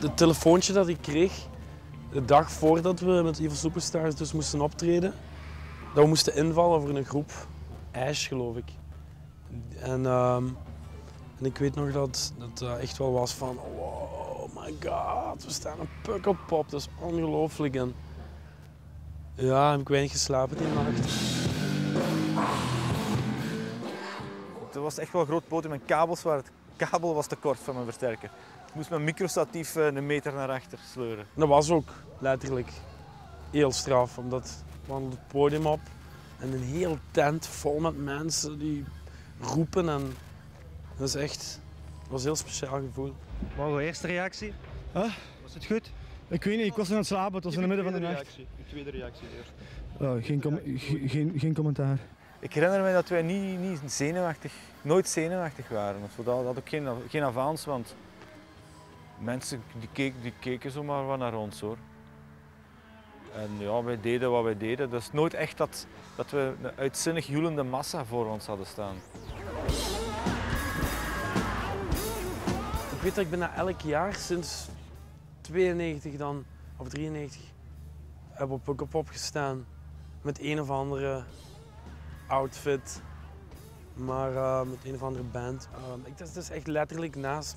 Het telefoontje dat ik kreeg, de dag voordat we met Evil Superstars dus moesten optreden, dat we moesten invallen voor een groep Ash, geloof ik. En ik weet nog dat het echt wel was van, oh my god, we staan op Pukkelpop, dat is ongelooflijk. En ja, heb ik weinig geslapen die nacht. Het was echt wel een groot podium en het kabel was te kort van mijn versterker. Ik moest mijn microstatief een meter naar achter sleuren. Dat was ook letterlijk heel straf, omdat we hadden het podium op en een heel tent vol met mensen die roepen. En dat is echt, dat was een heel speciaal gevoel. Wat was de eerste reactie? Huh? Was het goed? Ik weet niet, ik was aan het slapen, het was in het midden van de nacht. Uw tweede reactie eerst. Geen commentaar. Ik herinner me dat wij nooit zenuwachtig waren. Dat had ook geen avans, want mensen die keken zomaar wat naar ons hoor. En ja, wij deden wat wij deden. Dat is nooit echt dat we een uitzinnig joelende massa voor ons hadden staan. Ik weet dat ik bijna elk jaar sinds 92 dan, of 93, heb op Pukkelpop gestaan met een of andere outfit, maar met een of andere band. Dat is dus echt letterlijk naast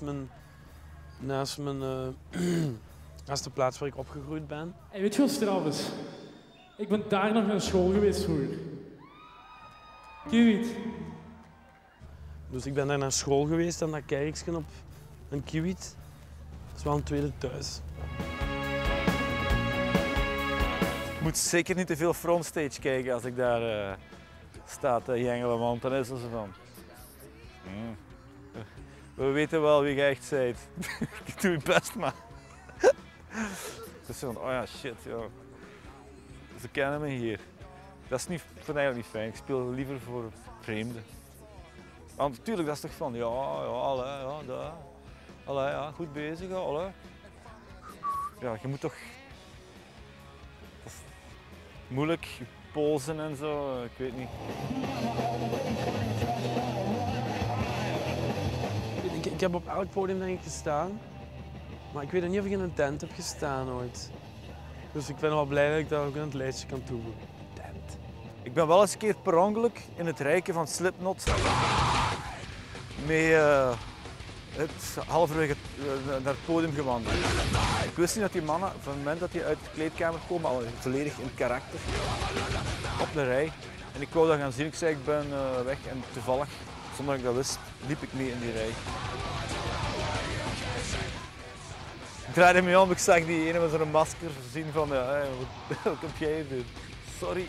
de plaats waar ik opgegroeid ben. En weet je wat straf is? Ik ben daar nog naar school geweest vroeger. Kiewit. Dus ik ben daar naar school geweest en dat kerkje op een Kiewit. Dat is wel een tweede thuis. Ik moet zeker niet te veel frontstage kijken als ik daar sta te jengelen, want dan is het zo van... We weten wel wie jij echt bent. Ik doe je best, maar... Het is zo van, oh ja, shit, ja. Ze kennen me hier. Dat is niet, ik vind het eigenlijk niet fijn. Ik speel liever voor vreemden. Want natuurlijk, dat is toch van, ja, goed bezig, allee. Ja, je moet toch... Dat is moeilijk, polsen en zo, ik weet niet. Ik heb op elk podium denk ik gestaan, maar ik weet niet of ik in een tent heb gestaan ooit. Dus ik ben wel blij dat ik dat ook in het lijstje kan toevoegen. Tent. Ik ben wel eens een keer per ongeluk in het rijken van Slipknot mee halverwege naar het podium gewandeld. Ik wist niet dat die mannen, van het moment dat die uit de kleedkamer komen, al volledig in karakter, op de rij. En ik wou dat gaan zien, ik zei ik ben weg en toevallig, zonder dat ik dat wist, liep ik mee in die rij. Ik draaide me om, ik zag die ene met zo'n masker zien van, ja, wat kom jij hier doen? Sorry.